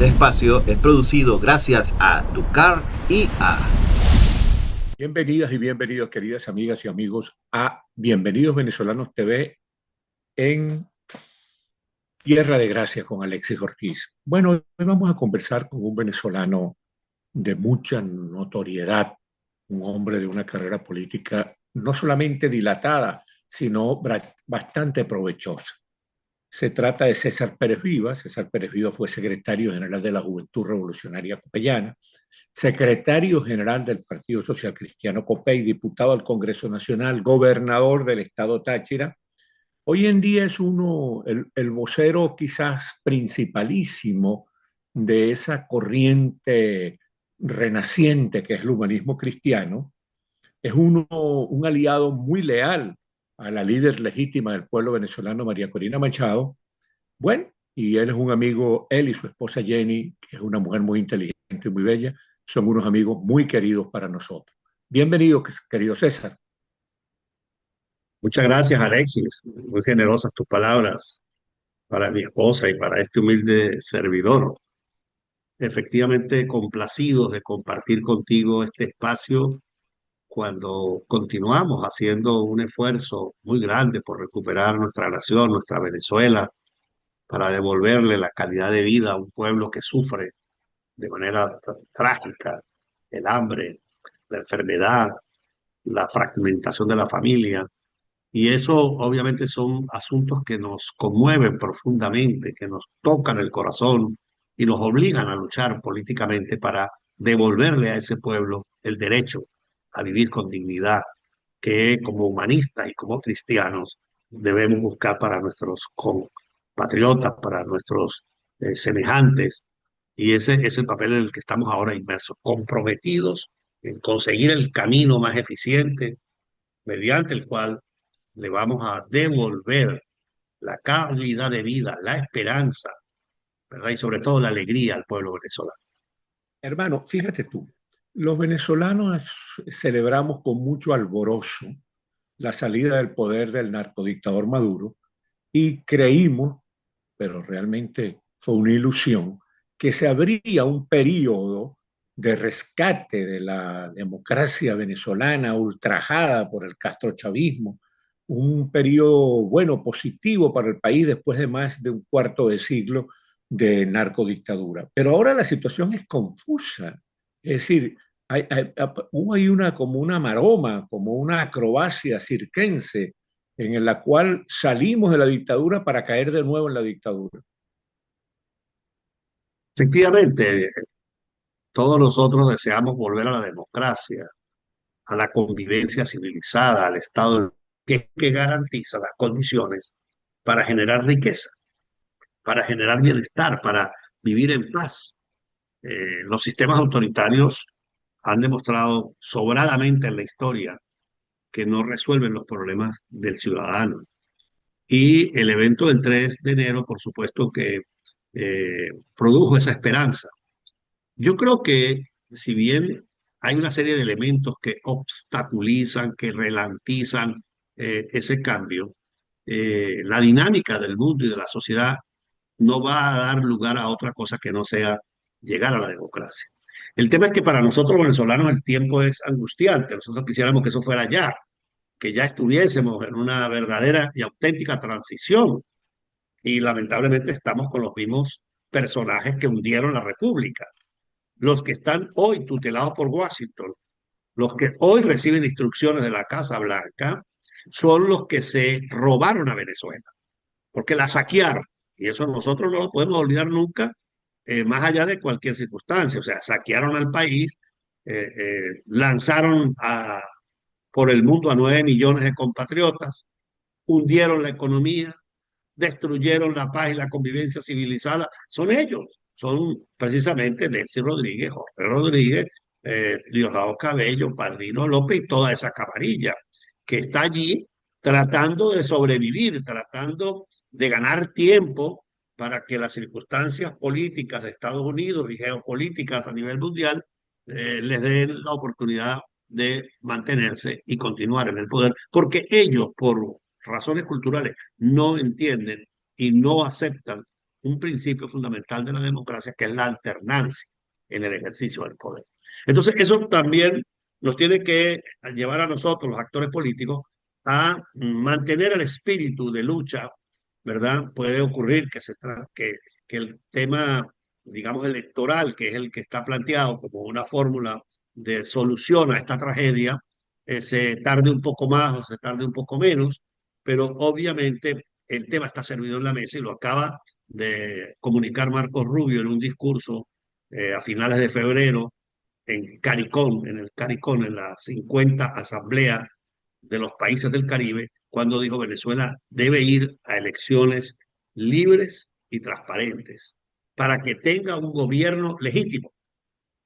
Este espacio es producido gracias a Ducar y a... Bienvenidas y bienvenidos, queridas amigas y amigos, a Bienvenidos Venezolanos TV en Tierra de Gracia con Alexis Ortiz. Bueno, hoy vamos a conversar con un venezolano de mucha notoriedad, un hombre de una carrera política no solamente dilatada, sino bastante provechosa. Se trata de César Pérez Viva. César Pérez Viva fue secretario general de la Juventud Revolucionaria Copellana, secretario general del Partido Social Cristiano COPEI, diputado al Congreso Nacional, gobernador del estado Táchira. Hoy en día es el vocero quizás principalísimo de esa corriente renaciente que es el humanismo cristiano. Es un aliado muy leal a la líder legítima del pueblo venezolano, María Corina Machado. Bueno, y él es un amigo, él y su esposa Jenny, que es una mujer muy inteligente y muy bella, son unos amigos muy queridos para nosotros. Bienvenido, querido César. Muchas gracias, Alexis. Muy generosas tus palabras para mi esposa y para este humilde servidor. Efectivamente, complacidos de compartir contigo este espacio cuando continuamos haciendo un esfuerzo muy grande por recuperar nuestra nación, nuestra Venezuela, para devolverle la calidad de vida a un pueblo que sufre de manera trágica el hambre, la enfermedad, la fragmentación de la familia. Y eso obviamente son asuntos que nos conmueven profundamente, que nos tocan el corazón y nos obligan a luchar políticamente para devolverle a ese pueblo el derecho a vivir con dignidad, que como humanistas y como cristianos debemos buscar para nuestros compatriotas, para nuestros semejantes. Y ese es el papel en el que estamos ahora inmersos, comprometidos en conseguir el camino más eficiente mediante el cual le vamos a devolver la calidad de vida, la esperanza, ¿verdad? Y sobre todo la alegría al pueblo venezolano. Hermano, fíjate tú, los venezolanos celebramos con mucho alborozo la salida del poder del narcodictador Maduro y creímos, pero realmente fue una ilusión, que se abría un periodo de rescate de la democracia venezolana ultrajada por el castrochavismo, un periodo bueno, positivo para el país después de más de un cuarto de siglo de narcodictadura. Pero ahora la situación es confusa, es decir, hubo ahí como una maroma, como una acrobacia circense en la cual salimos de la dictadura para caer de nuevo en la dictadura. Efectivamente, todos nosotros deseamos volver a la democracia, a la convivencia civilizada, al Estado que garantiza las condiciones para generar riqueza, para generar bienestar, para vivir en paz. Los sistemas autoritarios han demostrado sobradamente en la historia que no resuelven los problemas del ciudadano. Y el evento del 3 de enero, por supuesto que produjo esa esperanza. Yo creo que si bien hay una serie de elementos que obstaculizan, que ralentizan ese cambio, la dinámica del mundo y de la sociedad no va a dar lugar a otra cosa que no sea llegar a la democracia. El tema es que para nosotros venezolanos el tiempo es angustiante. Nosotros quisiéramos que eso fuera ya, que ya estuviésemos en una verdadera y auténtica transición. Y lamentablemente estamos con los mismos personajes que hundieron la República. Los que están hoy tutelados por Washington, los que hoy reciben instrucciones de la Casa Blanca, son los que se robaron a Venezuela, porque la saquearon. Y eso nosotros no lo podemos olvidar nunca, más allá de cualquier circunstancia. O sea, saquearon al país, lanzaron por el mundo a 9 millones de compatriotas, hundieron la economía, destruyeron la paz y la convivencia civilizada, son ellos, son precisamente Nelson Rodríguez, Jorge Rodríguez, Diosdado Cabello, Padrino López y toda esa camarilla que está allí tratando de sobrevivir, tratando de ganar tiempo para que las circunstancias políticas de Estados Unidos y geopolíticas a nivel mundial les den la oportunidad de mantenerse y continuar en el poder, porque ellos, por razones culturales, no entienden y no aceptan un principio fundamental de la democracia, que es la alternancia en el ejercicio del poder. Entonces, eso también nos tiene que llevar a nosotros, los actores políticos, a mantener el espíritu de lucha, ¿verdad? Puede ocurrir que el tema, digamos, electoral, que es el que está planteado como una fórmula de solución a esta tragedia, se tarde un poco más o se tarde un poco menos, pero obviamente el tema está servido en la mesa y lo acaba de comunicar Marcos Rubio en un discurso a finales de febrero en el CARICOM, en la 50 Asamblea de los Países del Caribe, cuando dijo Venezuela debe ir a elecciones libres y transparentes para que tenga un gobierno legítimo.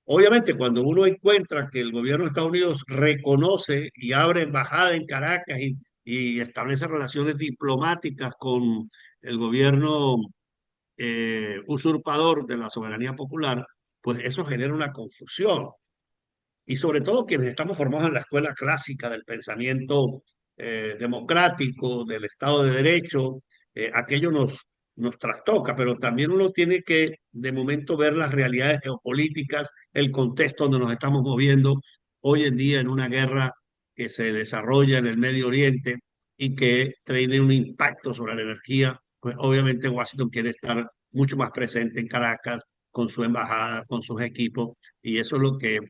Obviamente, cuando uno encuentra que el gobierno de Estados Unidos reconoce y abre embajada en Caracas y establece relaciones diplomáticas con el gobierno usurpador de la soberanía popular, pues eso genera una confusión. Y sobre todo quienes estamos formados en la escuela clásica del pensamiento democrático, del Estado de Derecho, aquello nos trastoca, pero también uno tiene que de momento ver las realidades geopolíticas, el contexto donde nos estamos moviendo hoy en día en una guerra que se desarrolla en el Medio Oriente y que tiene un impacto sobre la energía. Pues obviamente Washington quiere estar mucho más presente en Caracas con su embajada, con sus equipos, y eso es lo que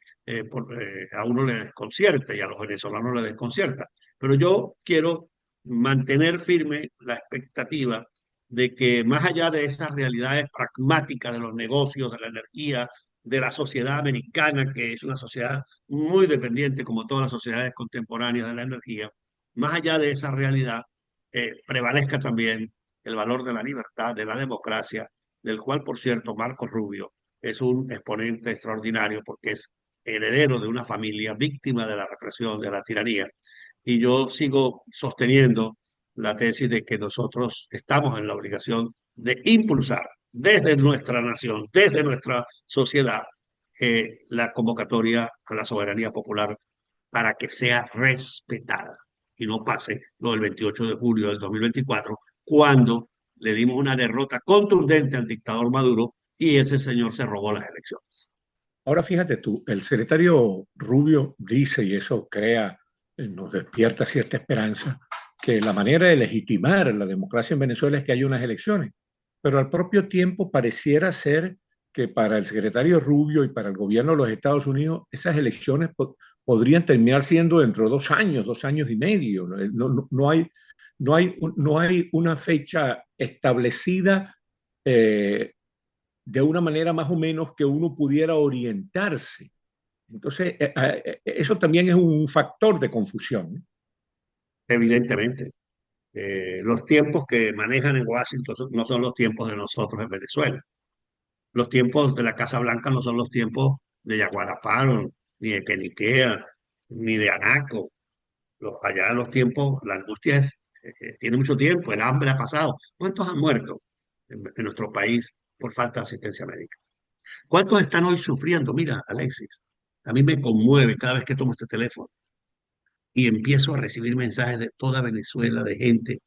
a uno le desconcierta y a los venezolanos le desconcierta. Pero yo quiero mantener firme la expectativa de que más allá de esas realidades pragmáticas de los negocios, de la energía, de la sociedad americana, que es una sociedad muy dependiente, como todas las sociedades contemporáneas de la energía, más allá de esa realidad, prevalezca también el valor de la libertad, de la democracia, del cual, por cierto, Marco Rubio es un exponente extraordinario porque es heredero de una familia víctima de la represión, de la tiranía. Y yo sigo sosteniendo la tesis de que nosotros estamos en la obligación de impulsar desde nuestra nación, desde nuestra sociedad, la convocatoria a la soberanía popular para que sea respetada y no pase lo del 28 de julio del 2024, cuando le dimos una derrota contundente al dictador Maduro y ese señor se robó las elecciones. Ahora fíjate tú, el secretario Rubio dice, y eso crea, nos despierta cierta esperanza, que la manera de legitimar la democracia en Venezuela es que haya unas elecciones. Pero al propio tiempo pareciera ser que para el secretario Rubio y para el gobierno de los Estados Unidos, esas elecciones podrían terminar siendo dentro de 2 años, 2 años y medio. No hay una fecha establecida de una manera más o menos que uno pudiera orientarse. Entonces, eso también es un factor de confusión, ¿eh? Evidentemente, los tiempos que manejan en Washington no son los tiempos de nosotros en Venezuela. Los tiempos de la Casa Blanca no son los tiempos de Yaguaraparo, ni de Queniquea, ni de Anaco. Allá los tiempos, la angustia tiene mucho tiempo, el hambre ha pasado. ¿Cuántos han muerto en nuestro país por falta de asistencia médica? ¿Cuántos están hoy sufriendo? Mira, Alexis, a mí me conmueve cada vez que tomo este teléfono y empiezo a recibir mensajes de toda Venezuela, de gente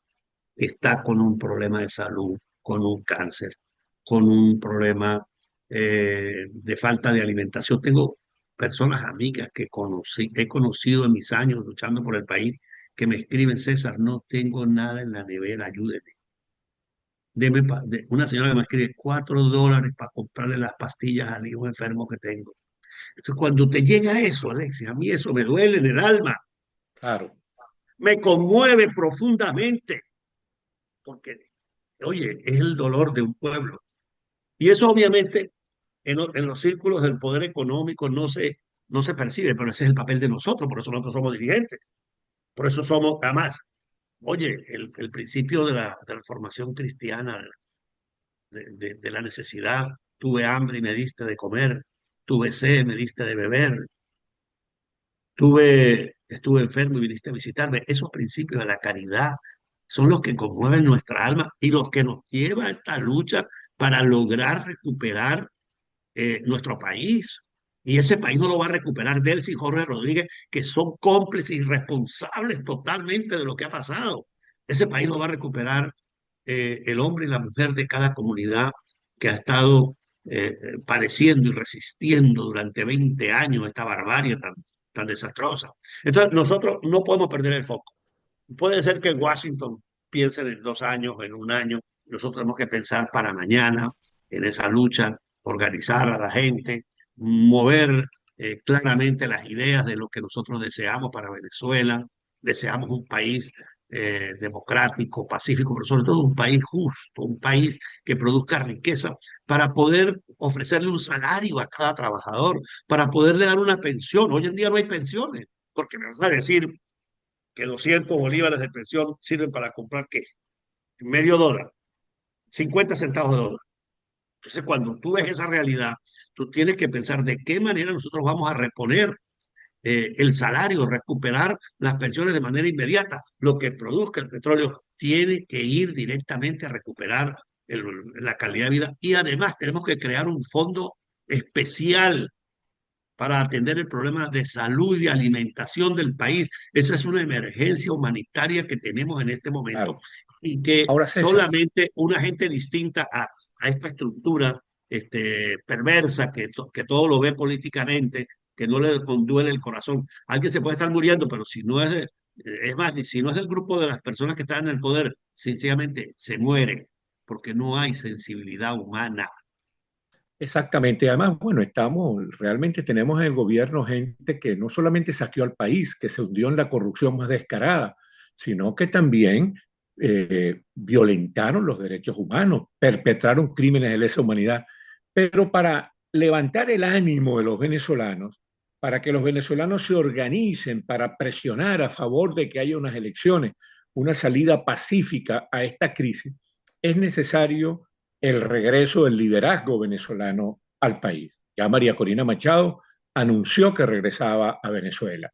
que está con un problema de salud, con un cáncer, con un problema de falta de alimentación. Tengo personas, amigas he conocido en mis años luchando por el país, que me escriben: César, no tengo nada en la nevera, ayúdeme. Una señora que me escribe $4 para comprarle las pastillas al hijo enfermo que tengo. Entonces, cuando te llega eso, Alexis, a mí eso me duele en el alma, Claro. me conmueve profundamente, porque, oye, es el dolor de un pueblo. Y eso obviamente en los círculos del poder económico no se percibe, pero ese es el papel de nosotros, por eso nosotros somos dirigentes, por eso somos, además, oye, el principio de la formación cristiana, de la necesidad, tuve hambre y me diste de comer, tuve sed, me diste de beber, estuve enfermo y viniste a visitarme. Esos principios de la caridad son los que conmueven nuestra alma y los que nos lleva a esta lucha para lograr recuperar nuestro país. Y ese país no lo va a recuperar Delcy y Jorge Rodríguez, que son cómplices y responsables totalmente de lo que ha pasado. Ese país lo va a recuperar el hombre y la mujer de cada comunidad que ha estado padeciendo y resistiendo durante 20 años esta barbarie tan desastrosa. Entonces, nosotros no podemos perder el foco. Puede ser que Washington piense en 2 años, en un año. Nosotros tenemos que pensar para mañana en esa lucha, organizar a la gente, mover claramente las ideas de lo que nosotros deseamos para Venezuela. Deseamos un país democrático, pacífico, pero sobre todo un país justo, un país que produzca riqueza para poder ofrecerle un salario a cada trabajador, para poderle dar una pensión. Hoy en día no hay pensiones, porque me vas a decir que 200 bolívares de pensión sirven para comprar ¿qué? Medio dólar, 50 centavos de dólar. Entonces, cuando tú ves esa realidad, tú tienes que pensar de qué manera nosotros vamos a reponer el salario, recuperar las pensiones de manera inmediata. Lo que produzca el petróleo tiene que ir directamente a recuperar la calidad de vida y además tenemos que crear un fondo especial para atender el problema de salud y alimentación del país. Esa es una emergencia humanitaria que tenemos en este momento Claro. y que Ahora, César, solamente una gente distinta a esta estructura perversa que todo lo ve políticamente, que no le conduele el corazón. Alguien se puede estar muriendo, pero si no es es más, si no es del grupo de las personas que están en el poder, sencillamente se muere porque no hay sensibilidad humana. exactamente. Además, bueno, realmente tenemos en el gobierno gente que no solamente saqueó al país, que se hundió en la corrupción más descarada, sino que también violentaron los derechos humanos, perpetraron crímenes de lesa humanidad. Pero para levantar el ánimo de los venezolanos, para que los venezolanos se organicen, para presionar a favor de que haya unas elecciones, una salida pacífica a esta crisis, es necesario el regreso del liderazgo venezolano al país. Ya María Corina Machado anunció que regresaba a Venezuela.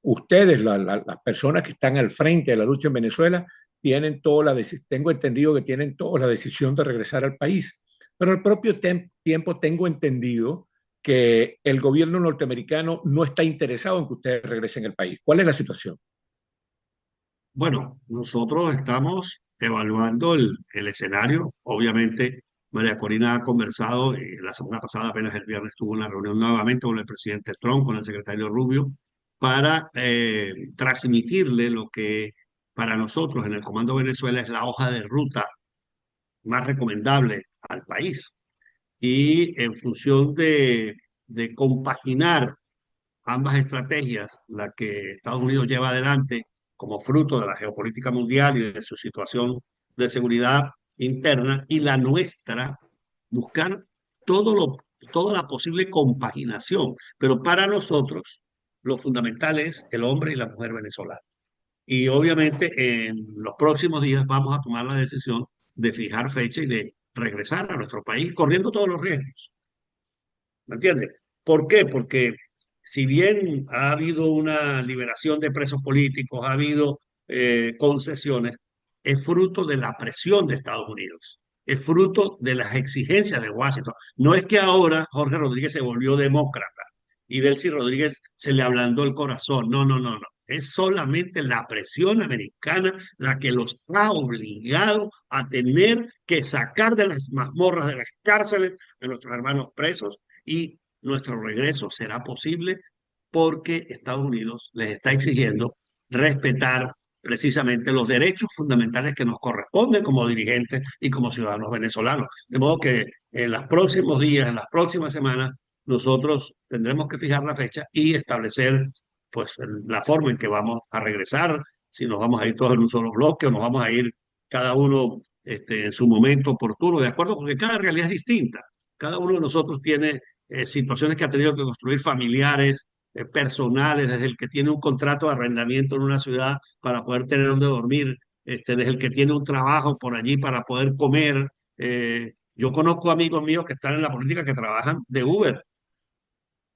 Ustedes, las personas que están al frente de la lucha en Venezuela, tengo entendido que tienen toda la decisión de regresar al país, pero al propio tiempo tengo entendido que el gobierno norteamericano no está interesado en que ustedes regresen al país. ¿Cuál es la situación? Bueno, nosotros estamos evaluando el escenario. Obviamente, María Corina ha conversado, la semana pasada, apenas el viernes, tuvo una reunión nuevamente con el presidente Trump, con el secretario Rubio, para transmitirle lo que para nosotros en el Comando Venezuela es la hoja de ruta más recomendable al país. Y en función de compaginar ambas estrategias, la que Estados Unidos lleva adelante como fruto de la geopolítica mundial y de su situación de seguridad interna, y la nuestra, buscar todo lo, toda la posible compaginación. Pero para nosotros, lo fundamental es el hombre y la mujer venezolana. Y obviamente en los próximos días vamos a tomar la decisión de fijar fecha y de regresar a nuestro país corriendo todos los riesgos. ¿Me entiendes? ¿Por qué? Porque si bien ha habido una liberación de presos políticos, ha habido concesiones, es fruto de la presión de Estados Unidos, es fruto de las exigencias de Washington. No es que ahora Jorge Rodríguez se volvió demócrata y Delcy Rodríguez se le ablandó el corazón. No, no, no, no. Es solamente la presión americana la que los ha obligado a tener que sacar de las mazmorras, de las cárceles de nuestros hermanos presos, y nuestro regreso será posible porque Estados Unidos les está exigiendo respetar precisamente los derechos fundamentales que nos corresponden como dirigentes y como ciudadanos venezolanos. De modo que en los próximos días, en las próximas semanas, nosotros tendremos que fijar la fecha y establecer pues la forma en que vamos a regresar, si nos vamos a ir todos en un solo bloque o nos vamos a ir cada uno en su momento oportuno, de acuerdo, porque cada realidad es distinta. Cada uno de nosotros tiene situaciones que ha tenido que construir familiares, personales, desde el que tiene un contrato de arrendamiento en una ciudad para poder tener donde dormir, desde el que tiene un trabajo por allí para poder comer. Yo conozco amigos míos que están en la política que trabajan de Uber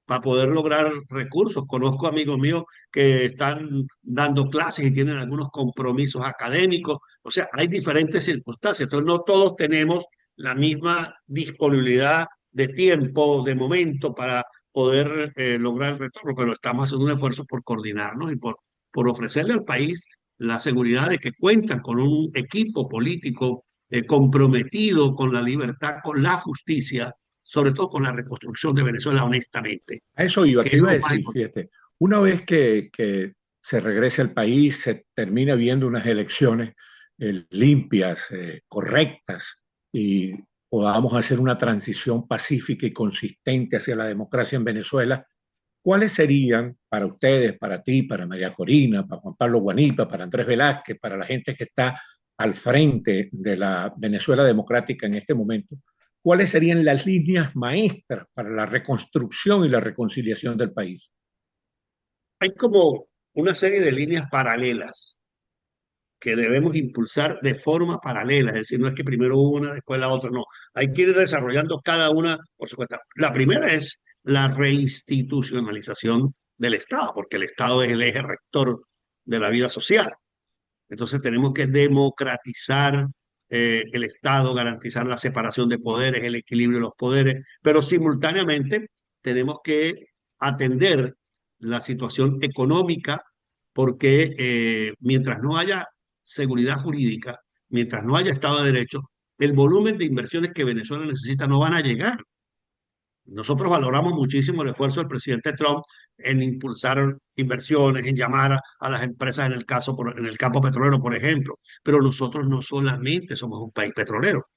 para poder lograr recursos. Conozco amigos míos que están dando clases y tienen algunos compromisos académicos. O sea, hay diferentes circunstancias. Entonces, no todos tenemos la misma disponibilidad de tiempo, de momento para poder lograr el retorno, pero estamos haciendo un esfuerzo por coordinarnos y por ofrecerle al país la seguridad de que cuentan con un equipo político comprometido con la libertad, con la justicia, sobre todo con la reconstrucción de Venezuela, honestamente, A eso iba, que te es iba a lo más decir, importante. fíjate, una vez que se regrese al país, se termina viendo unas elecciones limpias, correctas, y podamos hacer una transición pacífica y consistente hacia la democracia en Venezuela, ¿cuáles serían para ustedes, para ti, para María Corina, para Juan Pablo Guanipa, para Andrés Velázquez, para la gente que está al frente de la Venezuela democrática en este momento? ¿Cuáles serían las líneas maestras para la reconstrucción y la reconciliación del país? Hay como una serie de líneas paralelas que debemos impulsar de forma paralela, es decir, no es que primero una, después la otra, no. Hay que ir desarrollando cada una por su cuenta. La primera es la reinstitucionalización del Estado, porque el Estado es el eje rector de la vida social. Entonces tenemos que democratizar el Estado, garantizar la separación de poderes, el equilibrio de los poderes, pero simultáneamente tenemos que atender la situación económica porque mientras no haya seguridad jurídica, mientras no haya Estado de Derecho, el volumen de inversiones que Venezuela necesita no van a llegar. Nosotros valoramos muchísimo el esfuerzo del presidente Trump en impulsar inversiones, en llamar a las empresas en el caso, en el campo petrolero, por ejemplo. Pero nosotros no solamente somos un país petrolero.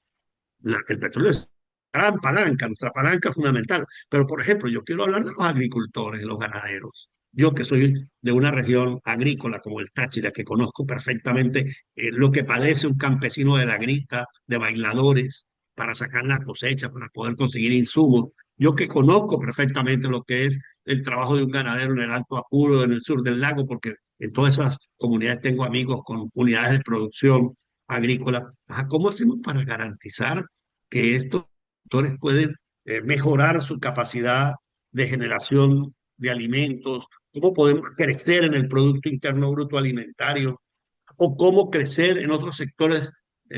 El petróleo es gran palanca, nuestra palanca fundamental. Pero, por ejemplo, yo quiero hablar de los agricultores, de los ganaderos. Yo que soy de una región agrícola como el Táchira, que conozco perfectamente lo que padece un campesino de la grita, de bailadores, para sacar la cosecha, para poder conseguir insumos. Yo que conozco perfectamente lo que es el trabajo de un ganadero en el Alto Apuro, en el sur del lago, porque en todas esas comunidades tengo amigos con unidades de producción agrícola. Ajá, ¿cómo hacemos para garantizar que estos sectores pueden mejorar su capacidad de generación de alimentos? ¿Cómo podemos crecer en el Producto Interno Bruto alimentario? ¿O cómo crecer en otros sectores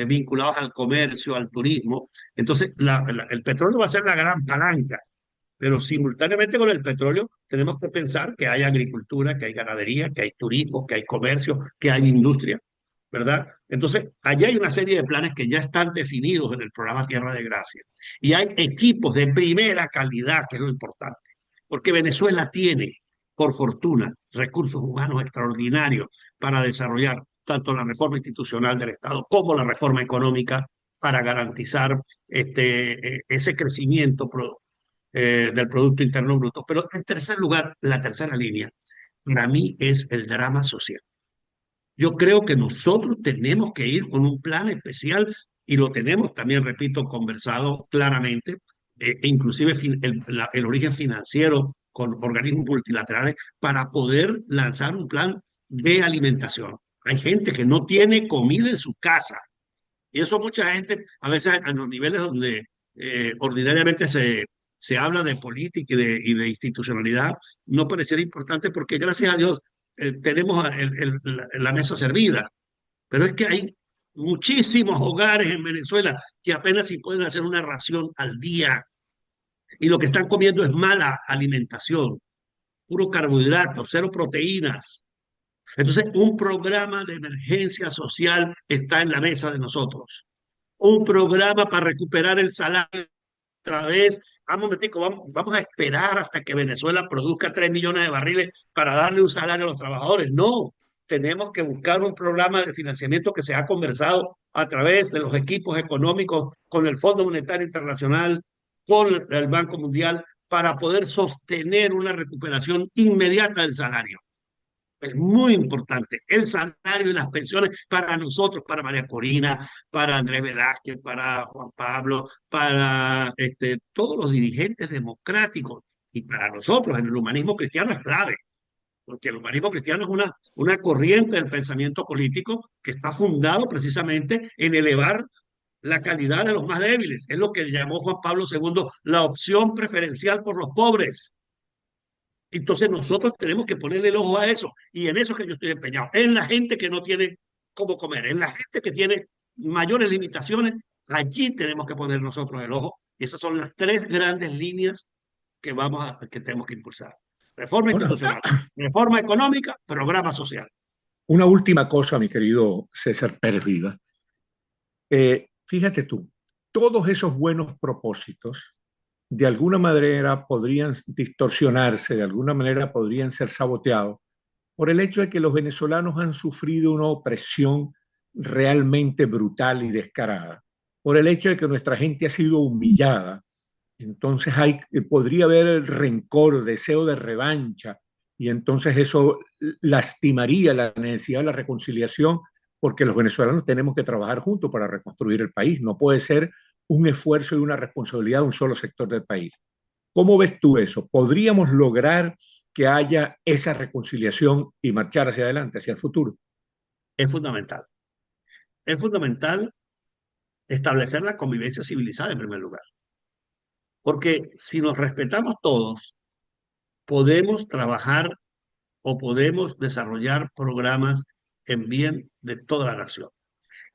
vinculados al comercio, al turismo? Entonces, el petróleo va a ser la gran palanca, pero simultáneamente con el petróleo tenemos que pensar que hay agricultura, que hay ganadería, que hay turismo, que hay comercio, que hay industria, ¿verdad? Entonces, allá hay una serie de planes que ya están definidos en el programa Tierra de Gracia. Y hay equipos de primera calidad, que es lo importante, porque Venezuela tiene, por fortuna, recursos humanos extraordinarios para desarrollar tanto la reforma institucional del Estado como la reforma económica para garantizar ese crecimiento del Producto Interno Bruto. Pero en tercer lugar, la tercera línea, para mí es el drama social. Yo creo que nosotros tenemos que ir con un plan especial y lo tenemos también, repito, conversado claramente, inclusive el origen financiero con organismos multilaterales para poder lanzar un plan de alimentación. Hay gente que no tiene comida en su casa y eso mucha gente, a veces en los niveles donde ordinariamente se habla de política y de institucionalidad, no pareciera importante porque gracias a Dios tenemos la mesa servida. Pero es que hay muchísimos hogares en Venezuela que apenas si pueden hacer una ración al día y lo que están comiendo es mala alimentación, puro carbohidrato, cero proteínas. Entonces, un programa de emergencia social está en la mesa de nosotros. Un programa para recuperar el salario otra vez. Un momentico, vamos a esperar hasta que Venezuela produzca 3 millones de barriles para darle un salario a los trabajadores. No, tenemos que buscar un programa de financiamiento que se ha conversado a través de los equipos económicos con el Fondo Monetario Internacional, con el Banco Mundial, para poder sostener una recuperación inmediata del salario. Es muy importante el salario y las pensiones para nosotros, para María Corina, para Andrés Velázquez, para Juan Pablo, para todos los dirigentes democráticos y para nosotros en el humanismo cristiano es clave, porque el humanismo cristiano es una corriente del pensamiento político que está fundado precisamente en elevar la calidad de los más débiles. Es lo que llamó Juan Pablo II la opción preferencial por los pobres. Entonces nosotros tenemos que ponerle el ojo a eso. Y en eso es que yo estoy empeñado. En la gente que no tiene cómo comer, en la gente que tiene mayores limitaciones, allí tenemos que poner nosotros el ojo. Y esas son las tres grandes líneas que tenemos que impulsar. Reforma Ahora, institucional, reforma económica, programa social. una última cosa, mi querido César Pérez Viva. fíjate tú, todos esos buenos propósitos de alguna manera podrían distorsionarse, de alguna manera podrían ser saboteados por el hecho de que los venezolanos han sufrido una opresión realmente brutal y descarada, por el hecho de que nuestra gente ha sido humillada. Entonces podría haber el rencor, deseo de revancha, y entonces eso lastimaría la necesidad de la reconciliación, porque los venezolanos tenemos que trabajar juntos para reconstruir el país. No puede ser un esfuerzo y una responsabilidad de un solo sector del país. ¿Cómo ves tú eso? ¿Podríamos lograr que haya esa reconciliación y marchar hacia adelante, hacia el futuro? Es fundamental. Es fundamental establecer la convivencia civilizada en primer lugar. Porque si nos respetamos todos, podemos trabajar o podemos desarrollar programas en bien de toda la nación.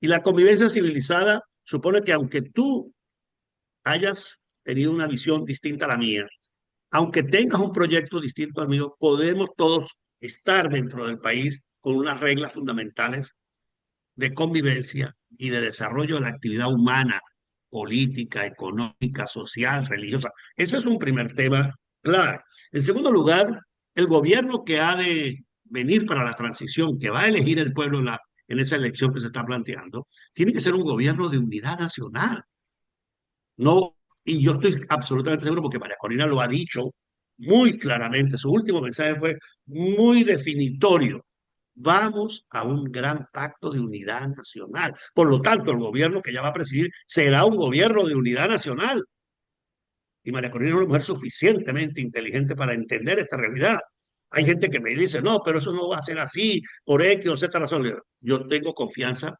Y la convivencia civilizada supone que aunque tú hayas tenido una visión distinta a la mía, aunque tengas un proyecto distinto al mío, podemos todos estar dentro del país con unas reglas fundamentales de convivencia y de desarrollo de la actividad humana, política, económica, social, religiosa. Ese es un primer tema clave. En segundo lugar, el gobierno que ha de venir para la transición, que va a elegir el pueblo en esa elección que se está planteando, tiene que ser un gobierno de unidad nacional. No, y yo estoy absolutamente seguro porque María Corina lo ha dicho muy claramente. Su último mensaje fue muy definitorio. Vamos a un gran pacto de unidad nacional. Por lo tanto, el gobierno que ella va a presidir será un gobierno de unidad nacional. Y María Corina es una mujer suficientemente inteligente para entender esta realidad. Hay gente que me dice, no, pero eso no va a ser así, por X o Z razón. Yo tengo confianza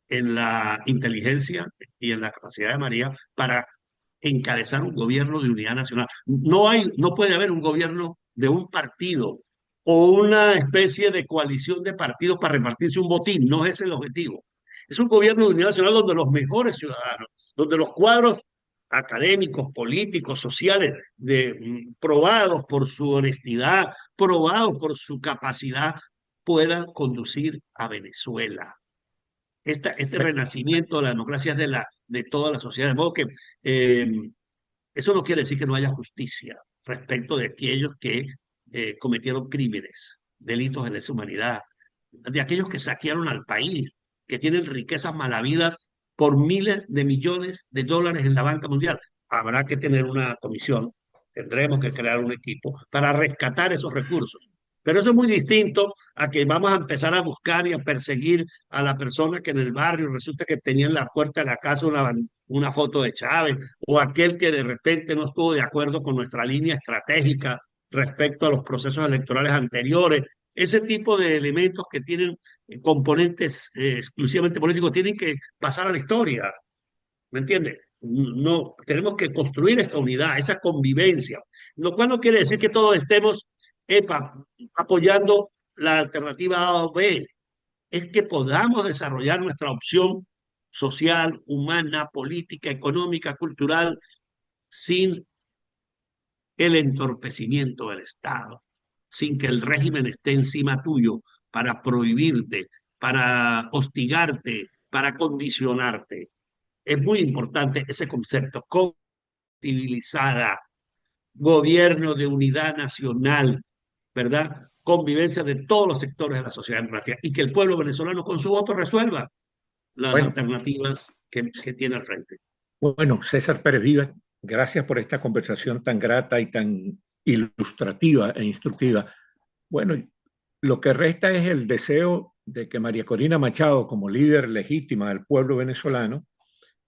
en la inteligencia y en la capacidad de María para encabezar un gobierno de unidad nacional. No puede haber un gobierno de un partido o una especie de coalición de partidos para repartirse un botín. No es ese el objetivo. Es un gobierno de unidad nacional donde los mejores ciudadanos, donde los cuadros académicos, políticos, sociales, probados por su honestidad, probados por su capacidad, puedan conducir a Venezuela. Este renacimiento de la democracia es de toda la sociedad. De modo que eh, eso no quiere decir que no haya justicia respecto de aquellos que cometieron crímenes, delitos de lesa humanidad, de aquellos que saquearon al país, que tienen riquezas malavidas por miles de millones de dólares en la banca mundial. Habrá que tener una comisión, tendremos que crear un equipo para rescatar esos recursos. Pero eso es muy distinto a que vamos a empezar a buscar y a perseguir a la persona que en el barrio resulta que tenía en la puerta de la casa una foto de Chávez, o aquel que de repente no estuvo de acuerdo con nuestra línea estratégica respecto a los procesos electorales anteriores. Ese tipo de elementos que tienen componentes exclusivamente políticos tienen que pasar a la historia, ¿me entiendes? No, tenemos que construir esa unidad, esa convivencia, lo cual no quiere decir que todos estemos apoyando la alternativa A o B, es que podamos desarrollar nuestra opción social, humana, política, económica, cultural, sin el entorpecimiento del Estado, sin que el régimen esté encima tuyo para prohibirte, para hostigarte, para condicionarte. Es muy importante ese concepto, civilizada, gobierno de unidad nacional, ¿verdad? Convivencia de todos los sectores de la sociedad democrática y que el pueblo venezolano con su voto resuelva las Bueno, alternativas que tiene al frente. bueno, César Pérez Vivas, gracias por esta conversación tan grata y tan ilustrativa e instructiva. Bueno, lo que resta es el deseo de que María Corina Machado, como líder legítima del pueblo venezolano,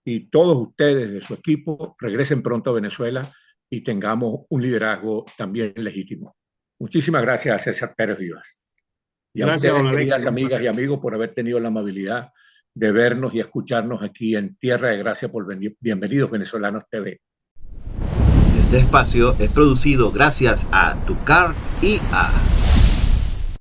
y todos ustedes de su equipo regresen pronto a Venezuela y tengamos un liderazgo también legítimo. Muchísimas gracias a César Pérez Vivas. Y a Gracias, ustedes, don queridas Alexis. amigas y amigos, por haber tenido la amabilidad de vernos y escucharnos aquí en Tierra de Gracia por Bienvenidos Venezolanos TV. Este espacio es producido gracias a Tucar y a